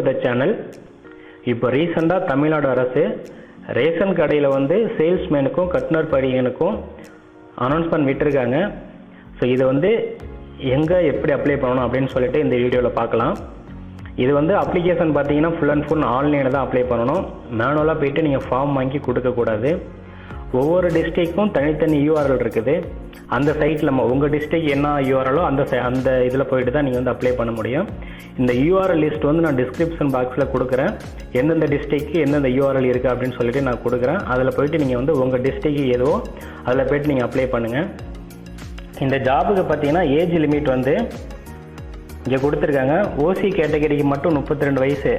The channel. இப்போ ரீசெண்டாக தமிழ்நாடு அரசு ரேஷன் கடையில் வந்து சேல்ஸ்மேனுக்கும் கட்டுனர் பணியனுக்கும் அனௌன்ஸ்மெண்ட் விட்டுருக்காங்க. ஸோ இதை வந்து எங்கே எப்படி அப்ளை பண்ணணும் அப்படின்னு சொல்லிட்டு இந்த வீடியோவில் பார்க்கலாம். இது வந்து அப்ளிகேஷன் பார்த்தீங்கன்னா ஃபுல் அண்ட் ஃபுல் ஆன்லைனில் தான் அப்ளை பண்ணணும். மேனுவலாக போய்ட்டு நீங்கள் ஃபார்ம் வாங்கி கொடுக்கக்கூடாது. ஒவ்வொரு டிஸ்ட்ரிக்கும் தனித்தனி யூஆர்எல் இருக்குது. அந்த சைட்டில் உங்கள் டிஸ்ட்ரிக் என்ன யூஆர்எலோ அந்த இதில் போயிட்டு தான் நீங்கள் வந்து அப்ளை பண்ண முடியும். இந்த யூஆர்எல் லிஸ்ட் வந்து நான் டிஸ்கிரிப்ஷன் பாக்ஸில் கொடுக்குறேன். எந்தெந்த டிஸ்ட்ரிக்கு எந்தெந்த யூஆர்எல் இருக்குது அப்படின்னு சொல்லிட்டு நான் கொடுக்குறேன். அதில் போய்ட்டு நீங்கள் வந்து உங்கள் டிஸ்ட்ரிக்கு எதுவோ அதில் போய்ட்டு நீங்கள் அப்ளை பண்ணுங்கள். இந்த ஜாபுக்கு பார்த்தீங்கன்னா ஏஜ் லிமிட் வந்து இங்கே கொடுத்துருக்காங்க. ஓசி கேட்டகரிக்கு மட்டும் 32 வயசு,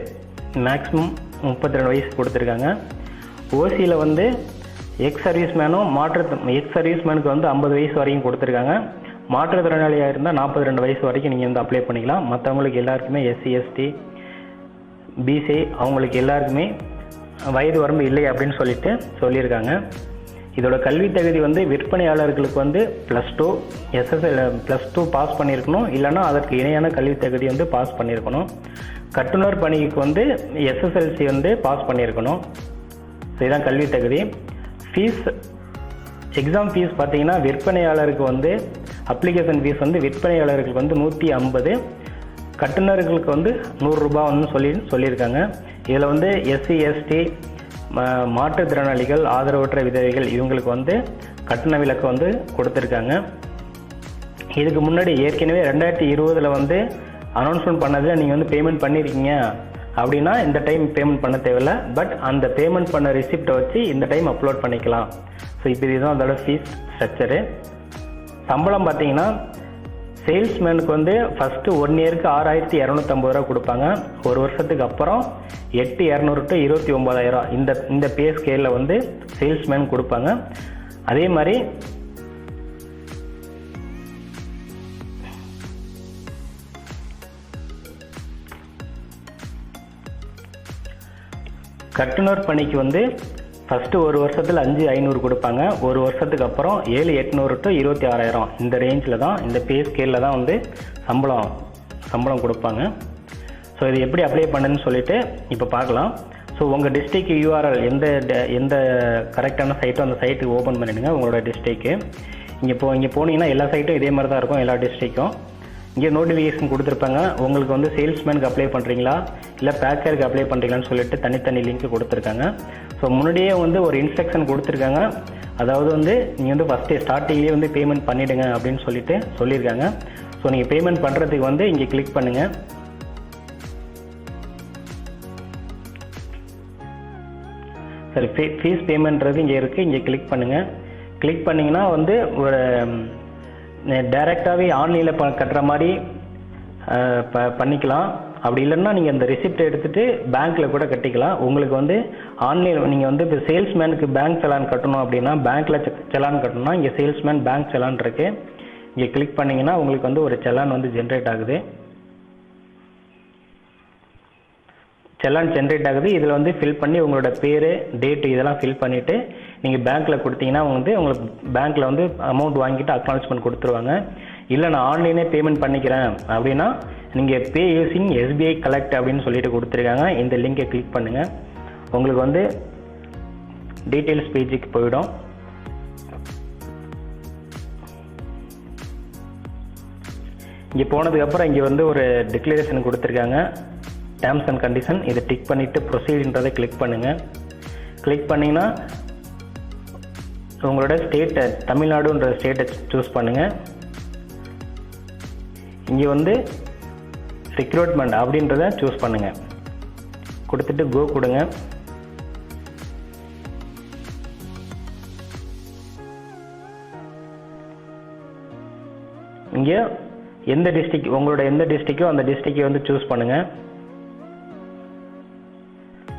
மேக்ஸிமம் 32 வயசு கொடுத்துருக்காங்க. ஓசியில் வந்து எக்ஸ் சர்வீஸ்மேனும் எக்ஸ் சர்வீஸ்மேனுக்கு வந்து 50 வயசு வரைக்கும் கொடுத்துருக்காங்க. மாற்றுத்திறனாளியாக இருந்தால் 42 வயசு வரைக்கும் நீங்கள் வந்து அப்ளை பண்ணிக்கலாம். மற்றவங்களுக்கு எல்லாருக்குமே எஸ்சி எஸ்டி பிசி அவங்களுக்கு எல்லாருக்குமே வயது வரம்பு இல்லை அப்படின்னு சொல்லியிருக்காங்க. இதோட கல்வி தகுதி வந்து விற்பனையாளர்களுக்கு வந்து +2 SSL +2 பாஸ் பண்ணியிருக்கணும், இல்லைனா அதற்கு இணையான கல்வி தகுதி வந்து பாஸ் பண்ணியிருக்கணும். கட்டுனர் பணிக்கு வந்து SSLC வந்து பாஸ் பண்ணியிருக்கணும். இதுதான் கல்வி தகுதி. ஃபீஸ், எக்ஸாம் ஃபீஸ் பார்த்தீங்கன்னா விற்பனையாளருக்கு வந்து அப்ளிகேஷன் ஃபீஸ் வந்து விற்பனையாளர்களுக்கு வந்து 150, கட்டுநர்களுக்கு வந்து 100 ரூபான்னு சொல்லியிருக்காங்க. இதில் வந்து SC ST மாற்றுத்திறனாளிகள், ஆதரவற்ற விதவைகள் இவங்களுக்கு வந்து கட்டண விலக்கு வந்து கொடுத்துருக்காங்க. இதுக்கு முன்னாடி ஏற்கனவே 2020 வந்து அனௌன்ஸ்மெண்ட் பண்ணதில் நீங்கள் வந்து பேமெண்ட் பண்ணியிருக்கீங்க அப்படின்னா இந்த டைம் பேமெண்ட் பண்ண தேவையில்லை. பட் அந்த பேமெண்ட் பண்ண ரிசிப்டை வச்சு இந்த டைம் அப்லோட் பண்ணிக்கலாம். ஸோ இப்போ இதுதான் அதோட ஃபீஸ் ஸ்ட்ரக்சரு. சம்பளம் பார்த்தீங்கன்னா சேல்ஸ்மேனுக்கு வந்து ஃபஸ்ட்டு 1 இயருக்கு 6250 ரூபா கொடுப்பாங்க. ஒரு வருஷத்துக்கு அப்புறம் 8200 to 29000 இந்த பே ஸ்கேலில் வந்து சேல்ஸ்மேன் கொடுப்பாங்க. அதே மாதிரி கட்டுனர் பணிக்கு வந்து ஃபஸ்ட்டு ஒரு வருஷத்தில் 5500 கொடுப்பாங்க. ஒரு வருஷத்துக்கு அப்புறம் 7800 to 26000 இந்த ரேஞ்சில் தான், இந்த பே ஸ்கேலில் தான் வந்து சம்பளம் கொடுப்பாங்க. ஸோ இது எப்படி அப்ளை பண்ணுன்னு சொல்லிட்டு இப்போ பார்க்கலாம். ஸோ உங்கள் டிஸ்ட்ரிக் யூஆர்எல் எந்த கரெக்டான சைட்டோ அந்த சைட்டுக்கு ஓப்பன் பண்ணிடுங்க உங்களோட டிஸ்ட்ரிக்கு. இங்கே போனீங்கன்னா எல்லா சைட்டும் இதே மாதிரி தான் இருக்கும், எல்லா டிஸ்ட்ரிக்கும். இங்கே நோட்டிஃபிகேஷன் கொடுத்துருப்பாங்க. உங்களுக்கு வந்து சேல்ஸ்மேனுக்கு அப்ளை பண்ணுறீங்களா இல்லை பேக்கருக்கு அப்ளை பண்ணுறீங்களான்னு சொல்லிட்டு தனித்தனி லிங்க் கொடுத்துருக்காங்க. ஸோ முன்னாடியே வந்து ஒரு இன்ஸ்ட்ரக்ஷன் கொடுத்துருக்காங்க. அதாவது வந்து நீங்கள் வந்து ஃபஸ்ட்டு ஸ்டார்டிங்லேயே வந்து பேமெண்ட் பண்ணிவிடுங்க அப்படின்னு சொல்லியிருக்காங்க. ஸோ நீங்கள் பேமெண்ட் பண்ணுறதுக்கு வந்து இங்கே கிளிக் பண்ணுங்கள். சரி, ஃபீஸ் பேமெண்ட்றது இங்கே இருக்குது, இங்கே கிளிக் பண்ணுங்கள். கிளிக் பண்ணிங்கன்னா வந்து ஒரு டைரெக்டாகவே ஆன்லைனில் கட்டுற மாதிரி பண்ணிக்கலாம். அப்படி இல்லைன்னா நீங்கள் அந்த ரிசிப்ட் எடுத்துகிட்டு பேங்க்கில் கூட கட்டிக்கலாம். உங்களுக்கு வந்து ஆன்லைன் நீங்கள் வந்து இப்போ சேல்ஸ்மேனுக்கு பேங்க் செலான் கட்டணும் அப்படின்னா பேங்க்கில் செலான் கட்டணும்னா இங்கே சேல்ஸ்மேன் பேங்க் செலான் இருக்குது. இங்கே கிளிக் பண்ணிங்கன்னா உங்களுக்கு வந்து ஒரு செலான் வந்து ஜென்ரேட் ஆகுது. இதில் வந்து ஃபில் பண்ணி உங்களோட பேர், டேட்டு இதெல்லாம் ஃபில் பண்ணிவிட்டு நீங்கள் பேங்க்கில் கொடுத்தீங்கன்னா வந்து உங்களுக்கு பேங்க்கில் வந்து அமௌண்ட் வாங்கிட்டு அக்னாலஜ்மெண்ட் கொடுத்துருவாங்க. இல்லை நான் ஆன்லைனே பேமெண்ட் பண்ணிக்கிறேன் அப்படின்னா நீங்கள் பே யூசிங் SBI கலெக்ட் அப்படின்னு சொல்லிட்டு கொடுத்துருக்காங்க. இந்த லிங்கை கிளிக் பண்ணுங்கள். உங்களுக்கு வந்து டீட்டெயில்ஸ் பேஜுக்கு போயிடும். இங்கே போனதுக்கப்புறம் இங்கே வந்து ஒரு டிக்ளரேஷன் கொடுத்துருக்காங்க, டேர்ம்ஸ் அண்ட் கண்டிஷன். இதை டிக் பண்ணிவிட்டு ப்ரொசீடுன்றதை கிளிக் பண்ணுங்கள். கிளிக் பண்ணிங்கன்னா உங்களோட ஸ்டேட்டை, தமிழ்நாடுன்ற ஸ்டேட்டை சூஸ் பண்ணுங்கள். இங்கே வந்து ரெக்ரூட்மெண்ட் அப்படின்றத சூஸ் பண்ணுங்கள். கொடுத்துட்டு கோ கொடுங்க. இங்கே எந்த டிஸ்ட்ரிக், உங்களோட எந்த டிஸ்ட்ரிக்கோ அந்த டிஸ்ட்ரிக்கை வந்து சூஸ் பண்ணுங்கள்.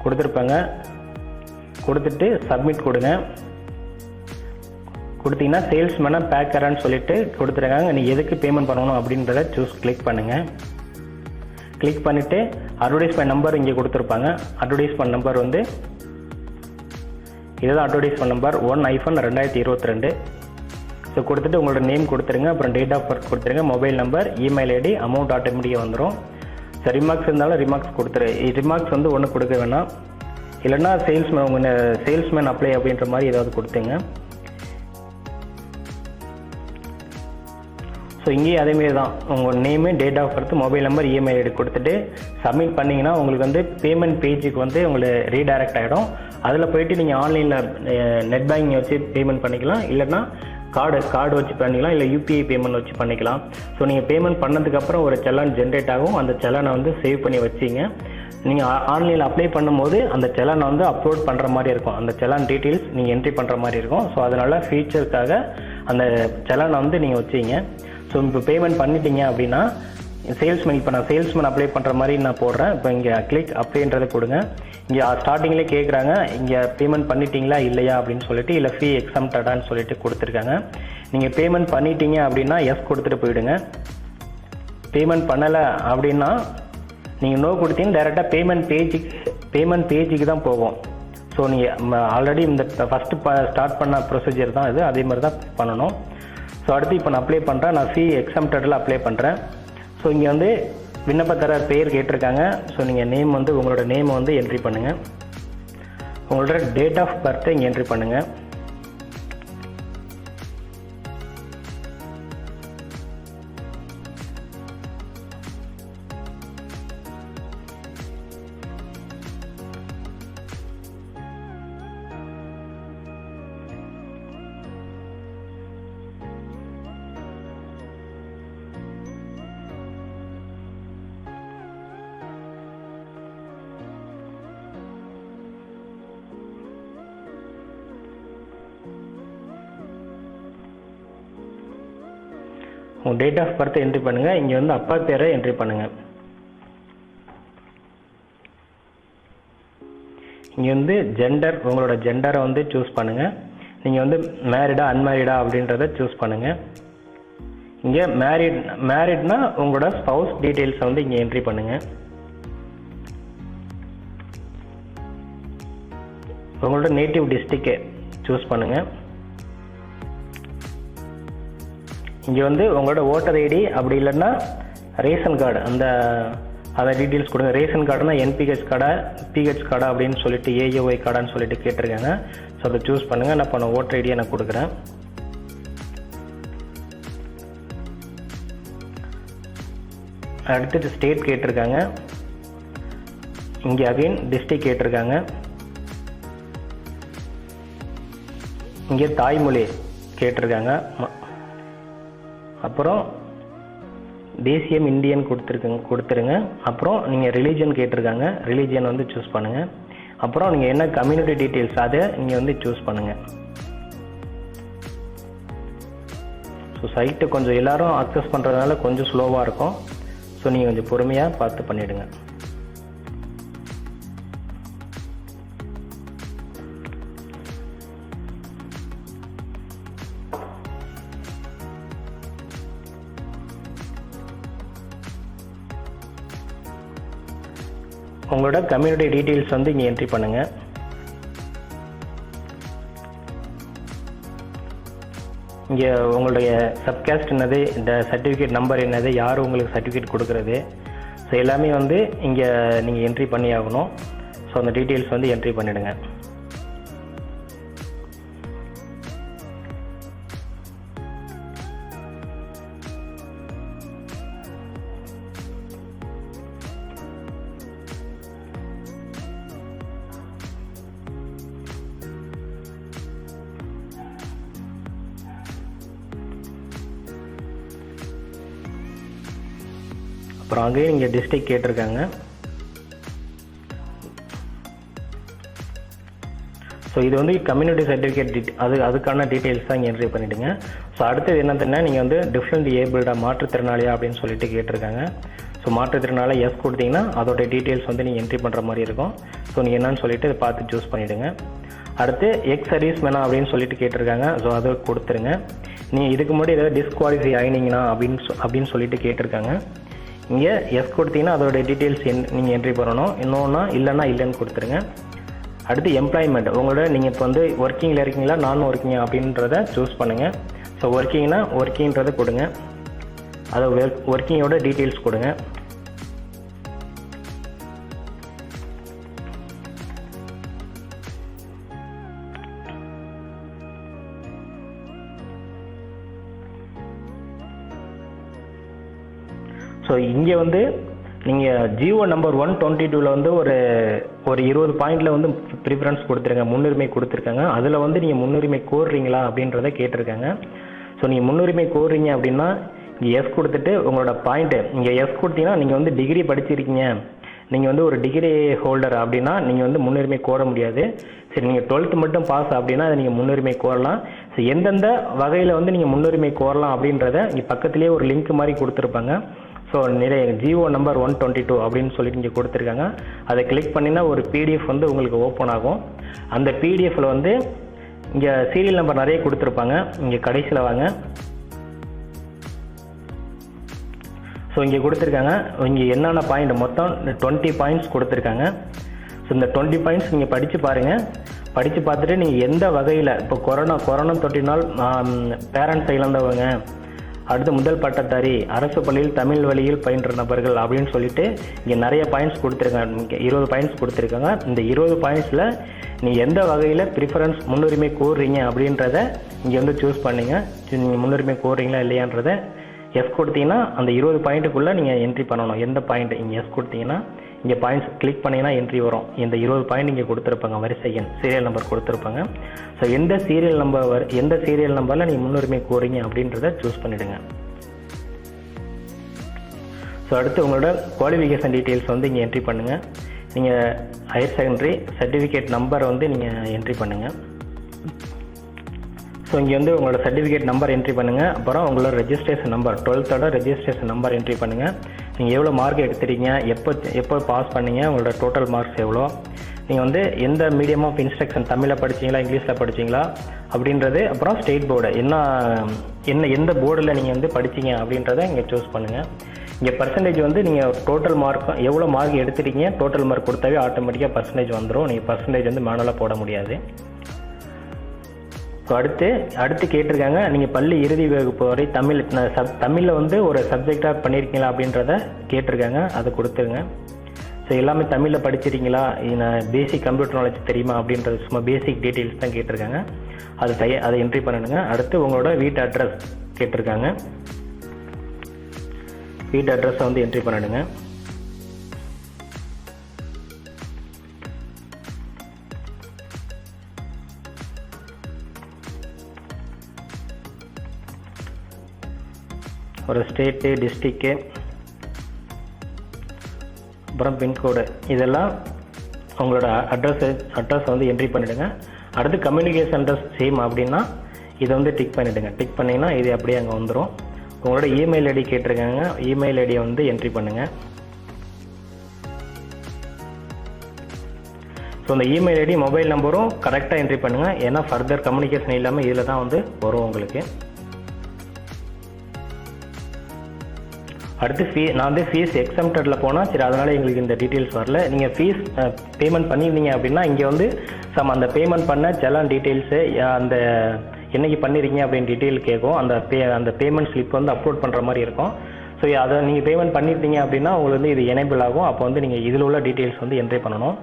கொடுத்துருப்பாங்க. கொடுத்துட்டு சப்மிட் கொடுங்க. கொடுத்தீங்கன்னா சேல்ஸ்மேனாக பேக்கரான்னு சொல்லிட்டு கொடுத்துருக்காங்க. நீங்கள் எதுக்கு பேமெண்ட் பண்ணணும் அப்படின்றத கிளிக் பண்ணுங்கள். கிளிக் பண்ணிவிட்டு அட்வர்டைஸ்மெண்ட் நம்பர் இங்கே கொடுத்துருப்பாங்க. அட்வர்டைஸ்மெண்ட் நம்பர் வந்து இதுதான் அட்வர்டைஸ்மெண்ட் நம்பர் 1-2022. ஸோ கொடுத்துட்டு உங்களோட நேம் கொடுத்துருங்க, அப்புறம் டேட் ஆஃப் பர்த் கொடுத்துருங்க, mobile number, email ID, amount ஆட்டோமேட்டிக்காக வந்துடும். ஸோ ரிமார்க்ஸ் இருந்தாலும் ரிமார்க்ஸ் கொடுத்துரு. ரிமார்க்ஸ் வந்து ஒன்று கொடுக்க வேணாம், இல்லைன்னா சேல்ஸ்மேன் உங்கள் சேல்ஸ்மேன் அப்ளை அப்படின்ற மாதிரி ஏதாவது கொடுத்துங்க. ஸோ இங்கேயும் அதேமாரி தான், உங்கள் name, date of birth, mobile number, email ID கொடுத்துட்டு சப்மிட் பண்ணிங்கன்னா உங்களுக்கு வந்து பேமெண்ட் பேஜுக்கு வந்து உங்களுக்கு ரீடைரக்ட் ஆகிடும். அதில் போய்ட்டு நீங்கள் ஆன்லைனில் நெட் பேங்கிங் வச்சு பேமெண்ட் பண்ணிக்கலாம், இல்லைன்னா கார்டு வச்சு பண்ணிக்கலாம், இல்லை யூபிஐ பேமெண்ட் வச்சு பண்ணிக்கலாம். ஸோ நீங்கள் பேமெண்ட் பண்ணதுக்கப்புறம் ஒரு செலான் ஜென்ரேட் ஆகும். அந்த செலானை வந்து சேவ் பண்ணி வச்சிங்க. நீங்கள் ஆன்லைனில் அப்ளை பண்ணும்போது அந்த செலானை வந்து அப்லோட் பண்ணுற மாதிரி இருக்கும். அந்த செலான் டீட்டெயில்ஸ் நீங்கள் என்ட்ரி பண்ணுற மாதிரி இருக்கும். ஸோ அதனால் ஃபியூச்சருக்காக அந்த செலானை வந்து நீங்கள் வச்சிங்க. ஸோ இப்போ பேமெண்ட் பண்ணிட்டீங்க அப்படின்னா சேல்ஸ்மேன், இப்போ நான் சேல்ஸ்மேன் அப்ளை பண்ணுற மாதிரி நான் போடுறேன். இப்போ இங்கே கிளிக் அப்ளைன்றதை கொடுங்க. இங்கே ஸ்டார்டிங்லேயே கேட்குறாங்க, இங்கே பேமெண்ட் பண்ணிட்டீங்களா இல்லையா அப்படின்னு சொல்லிட்டு, இல்லை ஃபீ எக்ஸம்டடான்னு சொல்லிட்டு கொடுத்துருக்காங்க. நீங்கள் பேமெண்ட் பண்ணிட்டீங்க அப்படின்னா எஸ் கொடுத்துட்டு போயிடுங்க. பேமெண்ட் பண்ணலை அப்படின்னா நீங்கள் நோ கொடுத்தீங்கன்னா டேரெக்டாக பேமெண்ட் பேஜுக்கு தான் போகும். ஸோ நீங்கள் ஆல்ரெடி இந்த ஃபஸ்ட்டு ஸ்டார்ட் பண்ண ப்ரொசீஜர் தான் இது, அதே மாதிரி தான் பண்ணணும். ஸோ அடுத்து இப்போ நான் அப்ளை பண்ணுறேன். நான் ஃபீ எக்ஸம்டடில் அப்ளை பண்ணுறேன். ஸோ இங்கே வந்து விண்ணப்பதாரர் பெயர் கேட்டிருக்காங்க. ஸோ நீங்கள் நேம் வந்து உங்களோட நேமை வந்து என்ட்ரி பண்ணுங்கள். உங்களோட டேட் ஆஃப் பர்த்தை இங்கே என்ட்ரி பண்ணுங்கள். உங்கள் டேட் ஆஃப் பர்த்தை என்ட்ரி பண்ணுங்கள். இங்கே வந்து அப்பா பேரை என்ட்ரி பண்ணுங்கள். இங்கே வந்து ஜெண்டர், உங்களோட ஜெண்டரை வந்து சூஸ் பண்ணுங்கள். நீங்கள் வந்து மேரிடா அன்மேரிடா அப்படின்றத சூஸ் பண்ணுங்கள். இங்கே மேரிட்னா உங்களோட ஸ்பவுஸ் டீட்டெயில்ஸை வந்து இங்கே என்ட்ரி பண்ணுங்கள். உங்களோட நேட்டிவ் டிஸ்ட்ரிக்டை சூஸ் பண்ணுங்கள். இங்கே வந்து உங்களோட ஓட்டர் ஐடி அப்படி இல்லைன்னா ரேஷன் கார்டு அதை டீட்டெயில்ஸ் கொடுங்க. ரேஷன் கார்டுனா என்பிஹெச் கார்டா பிஹெச் கார்டா அப்படின்னு சொல்லிட்டு ஏஏஒய் கார்டான்னு சொல்லிட்டு கேட்டிருக்காங்க. ஸோ அதை சூஸ் பண்ணுங்கள். நான் இப்போ ஓட்டர் ஐடியை நான் கொடுக்குறேன். அடுத்தது ஸ்டேட் கேட்டிருக்காங்க. இங்கே அகைன் டிஸ்ட்ரிக்ட் கேட்டிருக்காங்க. இங்கே தாய்மொழி கேட்டிருக்காங்க. அப்புறம் தேசியம் இந்தியன் கொடுத்துருங்க. அப்புறம் நீங்கள் ரிலீஜன் கேட்டிருக்காங்க. ரிலீஜன் வந்து சூஸ் பண்ணுங்கள். அப்புறம் நீங்கள் என்ன கம்யூனிட்டி டீட்டெயில்ஸ் அதை நீங்கள் வந்து சூஸ் பண்ணுங்கள். ஸோ சைட்டை கொஞ்சம் எல்லோரும் அக்சஸ் பண்ணுறதுனால கொஞ்சம் ஸ்லோவாக இருக்கும். ஸோ நீங்கள் கொஞ்சம் பொறுமையாக பார்த்து பண்ணிவிடுங்க. உங்களோட கம்யூனிட்டி டீட்டெயில்ஸ் வந்து இங்கே என்ட்ரி பண்ணுங்கள். இங்கே உங்களுடைய சப்காஸ்ட் என்னது, இந்த சர்டிஃபிகேட் நம்பர் என்னது, யார் உங்களுக்கு சர்டிஃபிகேட் கொடுக்குறது, ஸோ எல்லாமே வந்து இங்கே நீங்கள் என்ட்ரி பண்ணி ஆகணும். ஸோ அந்த டீட்டெயில்ஸ் வந்து என்ட்ரி பண்ணிவிடுங்க. அப்புறம் அங்கேயும் இங்கே டிஸ்ட்ரிக்ட் கேட்டிருக்காங்க. ஸோ இது வந்து கம்யூனிட்டி சர்டிஃபிகேட் அதுக்கான டீட்டெயில்ஸ் தான் இங்கே என்ட்ரி பண்ணிவிடுங்க. ஸோ அடுத்தது என்னதுன்னா நீங்கள் வந்து டிஃப்ரெண்ட் ஏபிள்டா மாற்றுத்திறனாளியா அப்படின்னு சொல்லிட்டு கேட்டிருக்காங்க. ஸோ மாற்றுத்திறனால எஸ் கொடுத்தீங்கன்னா அதோட டீட்டெயில்ஸ் வந்து நீங்கள் என்ட்ரி பண்ணுற மாதிரி இருக்கும். ஸோ நீங்கள் என்னன்னு சொல்லிட்டு அதை பார்த்து சூஸ் பண்ணிவிடுங்க. அடுத்து எக்ஸ் சர்வீஸ் மேனா அப்படின்னு சொல்லிட்டு கேட்டிருக்காங்க. ஸோ அதை கொடுத்துருங்க. நீங்கள் இதுக்கு முன்னாடி ஏதாவது டிஸ்குவாலிஃபை ஆகினீங்கன்னா அப்படின்னு சொல்லிட்டு கேட்டிருக்காங்க. இங்கே எஸ் கொடுத்தீங்கன்னா அதோடைய டீட்டெயில்ஸ் நீங்கள் என்ட்ரி பண்ணணும். இன்னொன்னா இல்லைன்னா இல்லைன்னு கொடுத்துருங்க. அடுத்து எம்ப்ளாய்மெண்ட், உங்களோட நீங்கள் இப்போ வந்து ஒர்க்கிங்கில் இருக்கீங்களா நான் ஒர்க்கிங்கா அப்படின்றத சூஸ் பண்ணுங்கள். ஸோ ஒர்க்கிங்னா ஒர்க்கிங்கிறத கொடுங்க. அதை ஒர்க்கிங்கோட டீட்டெயில்ஸ் கொடுங்க. ஸோ இங்கே வந்து நீங்கள் ஜிஓ நம்பர் 122 வந்து ஒரு 20 பாயிண்டில் வந்து ப்ரிஃபரன்ஸ் கொடுத்துருக்காங்க, முன்னுரிமை கொடுத்துருக்காங்க. அதில் வந்து நீங்கள் முன்னுரிமை கோருறீங்களா அப்படின்றத கேட்டிருக்காங்க. ஸோ நீங்கள் முன்னுரிமை கோருறீங்க அப்படின்னா இங்கே எஸ் கொடுத்துட்டு உங்களோட பாயிண்ட்டு இங்கே எஸ் கொடுத்தீங்கன்னா நீங்கள் வந்து டிகிரி படிச்சிருக்கீங்க, நீங்கள் வந்து ஒரு டிகிரி ஹோல்டர் அப்படின்னா நீங்கள் வந்து முன்னுரிமை கோர முடியாது. சரி, நீங்கள் 12th மட்டும் பாஸ் அப்படின்னா அதை நீங்கள் முன்னுரிமை கோரலாம். ஸோ எந்தெந்த வகையில் வந்து நீங்கள் முன்னுரிமை கோரலாம் அப்படின்றத இங்கே பக்கத்துலேயே ஒரு லிங்க் மாதிரி கொடுத்துருப்பாங்க. ஸோ நிறைய ஜிஓ நம்பர் 122 அப்படின்னு சொல்லிட்டு இங்கே கொடுத்துருக்காங்க. அதை கிளிக் பண்ணினா ஒரு பிடிஎஃப் வந்து உங்களுக்கு ஓப்பன் ஆகும். அந்த பிடிஎஃப்பில் வந்து இங்கே சீரியல் நம்பர் நிறைய கொடுத்துருப்பாங்க. இங்கே கடைசியில் வாங்க. ஸோ இங்கே கொடுத்துருக்காங்க, இங்கே என்னென்ன பாயிண்ட் மொத்தம் 20 பாயிண்ட்ஸ் கொடுத்துருக்காங்க. ஸோ இந்த 20 பாயிண்ட்ஸ் நீங்கள் படித்து பாருங்கள். படித்து பார்த்துட்டு நீங்கள் எந்த வகையில் இப்போ கொரோனா தொற்றினால் பேரண்ட்ஸை இழந்தவங்க, அடுத்து முதல் பட்டதாரி, அரசு பள்ளியில் தமிழ் வழியில் பயின்ற நபர்கள் அப்படின்னு சொல்லிட்டு இங்கே நிறைய பாயிண்ட்ஸ் கொடுத்துருக்காங்க. 20 பாயிண்ட்ஸ் கொடுத்துருக்காங்க. இந்த 20 பாயிண்ட்ஸில் நீங்கள் எந்த வகையில் ப்ரிஃபரன்ஸ் முன்னுரிமை கோருறீங்க அப்படின்றத இங்கே வந்து சூஸ் பண்ணுங்க. நீங்கள் முன்னுரிமை கோருறீங்களா இல்லையான்றதை எஸ் கொடுத்தீங்கன்னா அந்த 20 பாயிண்ட்டுக்குள்ளே நீங்கள் என்ட்ரி பண்ணணும். எந்த பாயிண்ட் இங்கே எஸ் கொடுத்தீங்கன்னா இங்கே பாயிண்ட்ஸ் கிளிக் பண்ணிங்கன்னா என்ட்ரி வரும். இந்த 20 பாயிண்ட் இங்கே கொடுத்துருப்பாங்க, வரிசை எண் சீரியல் நம்பர் கொடுத்துருப்பாங்க. ஸோ எந்த சீரியல் நம்பரில் நீங்கள் முன்னுரிமை கோருறீங்க அப்படின்றத சூஸ் பண்ணிவிடுங்க. ஸோ அடுத்து உங்களோட குவாலிஃபிகேஷன் டீட்டெயில்ஸ் வந்து இங்கே என்ட்ரி பண்ணுங்கள். நீங்கள் ஹையர் செகண்டரி சர்டிஃபிகேட் நம்பர் வந்து நீங்கள் என்ட்ரி பண்ணுங்கள். ஸோ இங்கே வந்து உங்களோட சர்டிஃபிகேட் நம்பர் என்ட்ரி பண்ணுங்கள். அப்புறம் உங்களோட registration number 12th registration number entry பண்ணுங்கள். நீங்கள் எவ்வளோ மார்க் எடுத்துறீங்க, எப்போ பாஸ் பண்ணீங்க, உங்களோட டோட்டல் மார்க்ஸ் எவ்வளோ, நீங்கள் வந்து எந்த மீடியம் ஆஃப் இன்ஸ்ட்ரக்ஷன், தமிழில் படிச்சிங்களா இங்கிலீஷில் படிச்சிங்களா அப்படின்றது, அப்புறம் ஸ்டேட் போர்டு எந்த போர்டில் நீங்கள் வந்து படிச்சிங்க அப்படின்றத இங்கே சூஸ் பண்ணுங்கள். இங்கே பர்சன்டேஜ் வந்து நீங்கள் டோட்டல் மார்க் எவ்வளோ மார்க் எடுத்துட்டீங்க, டோட்டல் மார்க் கொடுத்தாவே ஆட்டோமேட்டிக்காக பர்சன்டேஜ் வந்துடும். நீங்கள் பர்சன்டேஜ் வந்து மேனுவலாக போட முடியாது. ஸோ அடுத்து கேட்டிருக்காங்க, நீங்கள் பள்ளி இறுதி வகுப்பு வரை தமிழில் வந்து ஒரு சப்ஜெக்டாக பண்ணியிருக்கீங்களா அப்படின்றத கேட்டிருக்காங்க. அதை கொடுத்துருங்க. ஸோ எல்லாமே தமிழில் படிச்சிருக்கீங்களா, பேசிக் கம்ப்யூட்டர் நாலேஜ் தெரியுமா அப்படின்றது சும்மா பேசிக் டீட்டெயில்ஸ் தான் கேட்டிருக்காங்க. அதை என்ட்ரி பண்ணணுங்க. அடுத்து உங்களோட வீட்டு அட்ரஸ் கேட்டிருக்காங்க. வீட்டு அட்ரஸை வந்து என்ட்ரி பண்ணிடுங்க. ஒரு ஸ்டேட்டு, டிஸ்ட்ரிக்டு, அப்புறம் பின்கோடு, இதெல்லாம் உங்களோட அட்ரஸ் வந்து என்ட்ரி பண்ணிவிடுங்க. அடுத்து கம்யூனிகேஷன் அட்ரஸ் சேம் அப்படின்னா இதை வந்து டிக் பண்ணிவிடுங்க. டிக் பண்ணிங்கன்னா இது அப்படியே அங்கே வந்துடும். உங்களோட இமெயில் ஐடி கேட்டிருக்காங்க. இமெயில் ஐடியை வந்து என்ட்ரி பண்ணுங்கள். ஸோ அந்த இமெயில் ஐடி மொபைல் நம்பரும் கரெக்டாக என்ட்ரி பண்ணுங்கள். ஏன்னா ஃபர்தர் கம்யூனிகேஷன் இல்லாமல் இதில் தான் வந்து வரும் உங்களுக்கு. அடுத்து நான் வந்து ஃபீஸ் எக்ஸம்டடில் போனால் சரி, அதனால் எங்களுக்கு இந்த டீட்டெயில்ஸ் வரல. நீங்கள் ஃபீஸ் பேமெண்ட் பண்ணியிருந்தீங்க அப்படின்னா இங்கே வந்து அந்த பேமெண்ட் பண்ண செலான் டீட்டெயில்ஸு, அந்த என்னைக்கு பண்ணிருக்கீங்க அப்படின்னு டீட்டெயில் கேட்கும். அந்த பேமெண்ட் ஸ்லிப் வந்து அப்லோட் பண்ணுற மாதிரி இருக்கும். ஸோ அதை நீங்கள் பேமெண்ட் பண்ணியிருந்தீங்க அப்படின்னா உங்களுக்கு வந்து இது எனேபிள் ஆகும். அப்போ வந்து நீங்கள் இதில் உள்ள டீட்டெயில்ஸ் வந்து என்ட்ரி பண்ணணும்.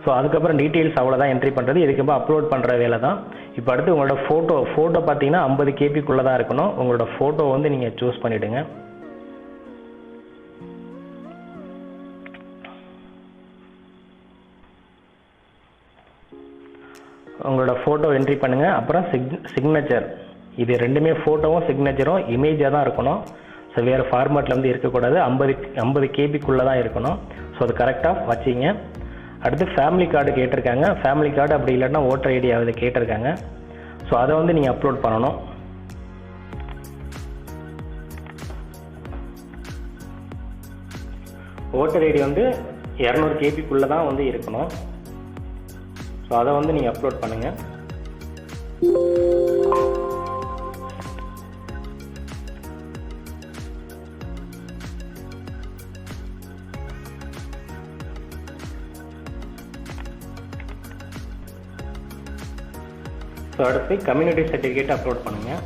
ஸோ அதுக்கப்புறம் டீட்டெயில்ஸ் அவ்வளோதான் என்ட்ரி பண்ணுறது. இதுக்கப்புறம் அப்லோட் பண்ணுற வேலை தான். இப்போ அடுத்து உங்களோட ஃபோட்டோ பார்த்தீங்கன்னா 50 KB தான் இருக்கணும். உங்களோட ஃபோட்டோ வந்து நீங்கள் சூஸ் பண்ணிவிடுங்க. உங்களோட ஃபோட்டோ என்ட்ரி பண்ணுங்கள். அப்புறம் சிக்னேச்சர், இது ரெண்டுமே ஃபோட்டோவும் சிக்னேச்சரும் இமேஜாக தான் இருக்கணும். ஸோ வேறு ஃபார்மேட்டில் வந்து இருக்கக்கூடாது. 50 KB தான் இருக்கணும். ஸோ அது கரெக்டாக வச்சிங்க. அடுத்து ஃபேமிலி கார்டு கேட்டிருக்காங்க. ஃபேமிலி கார்டு அப்படி இல்லைன்னா ஓட்டர் ஐடி அதை கேட்டிருக்காங்க. ஸோ அதை வந்து நீங்கள் அப்லோட் பண்ணணும். ஓட்டர் ஐடி வந்து 200 KB தான் வந்து இருக்கணும். ஸோ அதை வந்து நீங்கள் அப்லோட் பண்ணுங்கள். ஸோ அடுத்து கம்யூனிட்டி சர்டிஃபிகேட் அப்லோட் பண்ணுங்கள்.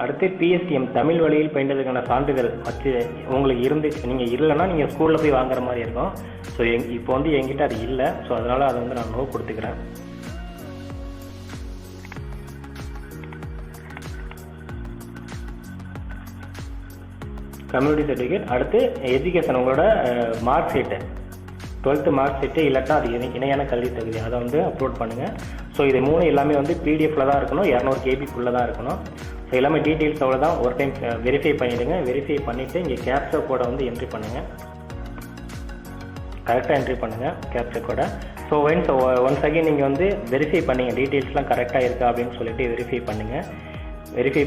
அடுத்து பிஎஸ்டிஎம் தமிழ் வழியில் பயின்றதுக்கான சான்றிதழ் வச்சு உங்களுக்கு இருந்துச்சு. நீங்கள் இல்லைன்னா நீங்கள் ஸ்கூலில் போய் வாங்குற மாதிரி இருக்கும். ஸோ இப்போ வந்து என்கிட்ட அது இல்லை. ஸோ அதனால் அதை வந்து நான் நோ கொடுத்துக்கிறேன். கம்யூனிட்டி சர்டிஃபிகேட், அடுத்து எஜுகேஷன் உங்களோட mark sheet, 12th mark sheet இல்லாட்டா அது இணையான கல்வி தகுதி அதை வந்து அப்லோட் பண்ணுங்கள். ஸோ இது 3 எல்லாமே வந்து பிடிஎஃப்ல தான் இருக்கணும், 200 KB தான் இருக்கணும். ஸோ எல்லாமே டீட்டெயில்ஸ் அவ்வளோ தான். ஒரு டைம் வெரிஃபை பண்ணிவிடுங்க. வெரிஃபை பண்ணிவிட்டு இங்கே கேப்சா கோடை வந்து என்ட்ரி பண்ணுங்கள். கரெக்டாக என்ட்ரி பண்ணுங்கள் கேப்சா கோடை. ஸோ ஒன்ஸ் அகைன் நீங்கள் வந்து வெரிஃபை பண்ணிங்க டீட்டெயில்ஸ்லாம் கரெக்டாக இருக்கா அப்படின்னு சொல்லிட்டு வெரிஃபை பண்ணுங்கள். வெரிஃபை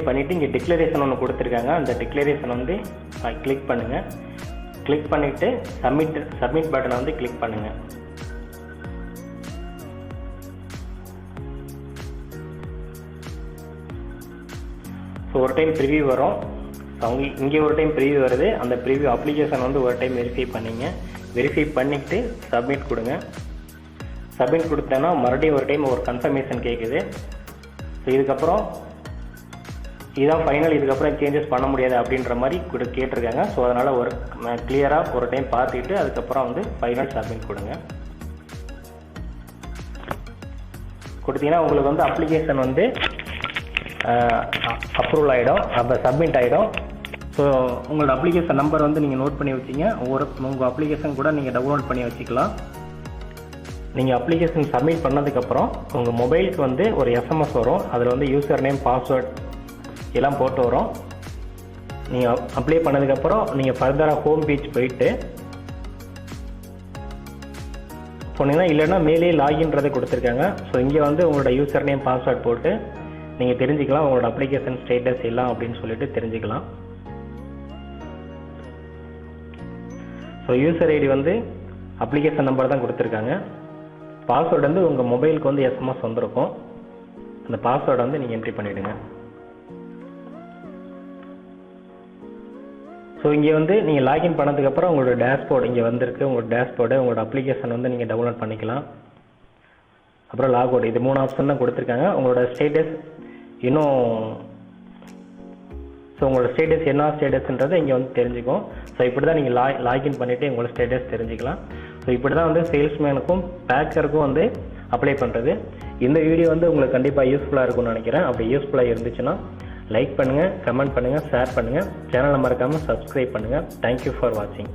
பண்ணிவிட்டு இங்கே டிக்ளரேஷன் ஒன்று கொடுத்துருக்காங்க. அந்த டிக்ளரேஷன் வந்து கிளிக் பண்ணுங்கள். கிளிக் பண்ணிவிட்டு சப்மிட் பட்டனை வந்து கிளிக் பண்ணுங்கள். ஸோ ஒரு டைம் ப்ரிவியூ வரும். இங்கே ஒரு டைம் ப்ரிவியூ வருது. அந்த ப்ரிவியூ அப்ளிகேஷன் வந்து ஒரு டைம் வெரிஃபை பண்ணிங்க. வெரிஃபை பண்ணிவிட்டு சப்மிட் கொடுங்க. சப்மிட் கொடுத்தேன்னா மறுபடியும் ஒரு டைம் ஒரு கன்ஃபர்மேஷன் கேட்குது. ஸோ இதுக்கப்புறம் இதுதான் ஃபைனல், இதுக்கப்புறம் சேஞ்சஸ் பண்ண முடியாது அப்படின்ற மாதிரி கேட்டிருக்காங்க. ஸோ அதனால் ஒரு கிளியராக ஒரு டைம் பார்த்துக்கிட்டு அதுக்கப்புறம் வந்து ஃபைனல் சப்மிட் கொடுங்க. கொடுத்தீங்கன்னா உங்களுக்கு வந்து அப்ளிகேஷன் வந்து அப்ரூவல் ஆகிடும், அப்போ சப்மிட் ஆகிடும். ஸோ உங்களோட அப்ளிகேஷன் நம்பர் வந்து நீங்கள் நோட் பண்ணி வச்சிங்க. உங்கள் அப்ளிகேஷன் கூட நீங்கள் டவுன்லோட் பண்ணி வச்சுக்கலாம். நீங்கள் அப்ளிகேஷன் சப்மிட் பண்ணதுக்கப்புறம் உங்கள் மொபைலுக்கு வந்து ஒரு SMS வரும். அதில் வந்து யூசர் நேம், பாஸ்வேர்ட் எல்லாம் போட்டு வரும். நீங்கள் அப்ளை பண்ணதுக்கப்புறம் நீங்கள் ஃபர்தராக ஹோம் பேஜ் போயிட்டு போனீங்கன்னா இல்லைன்னா மேலே லாகின்றதை கொடுத்துருக்காங்க. ஸோ இங்கே வந்து உங்களோட யூசர் நேம், பாஸ்வேர்ட் போட்டு நீங்கள் தெரிஞ்சுக்கலாம் உங்களோட அப்ளிகேஷன் ஸ்டேட்டஸ் எல்லாம் அப்படின்னு சொல்லிட்டு தெரிஞ்சுக்கலாம். ஸோ யூசர் ஐடி வந்து அப்ளிகேஷன் நம்பர் தான் கொடுத்துருக்காங்க. பாஸ்வேர்டு வந்து உங்கள் மொபைலுக்கு வந்து SMS வந்திருக்கும். அந்த பாஸ்வேர்டை வந்து நீங்கள் என்ட்ரி பண்ணிவிடுங்க. ஸோ இங்கே வந்து நீங்கள் லாகின் பண்ணதுக்கப்புறம் உங்களோட டேஷ்போர்டு இங்கே வந்திருக்கு. உங்களோட டேஷ்போர்டு, உங்களோட அப்ளிகேஷன் வந்து நீங்கள் டவுன்லோட் பண்ணிக்கலாம். அப்புறம் லாகவுட், இது 3 ஆப்ஷன் தான் கொடுத்துருக்காங்க. உங்களோட ஸ்டேட்டஸ் இன்னும் ஸோ உங்களோட ஸ்டேட்டஸ் என்ன ஸ்டேட்டஸ்ன்றதை இங்கே வந்து தெரிஞ்சுக்கும். ஸோ இப்படி தான் நீங்கள் லாகின் பண்ணிவிட்டு உங்களோட ஸ்டேட்டஸ் தெரிஞ்சுக்கலாம். ஸோ இப்படி தான் வந்து சேல்ஸ்மேனுக்கும் பேக்கருக்கும் வந்து அப்ளை பண்ணுறது. இந்த வீடியோ வந்து உங்களுக்கு கண்டிப்பாக யூஸ்ஃபுல்லாக இருக்கும்னு நினைக்கிறேன். அப்படி யூஸ்ஃபுல்லாக இருந்துச்சுன்னா லைக் பண்ணுங்கள், கமெண்ட் பண்ணுங்கள், ஷேர் பண்ணுங்கள். சேனலை மறக்காமல் சப்ஸ்கிரைப் பண்ணுங்கள். தேங்க்யூ ஃபார் வாட்சிங்.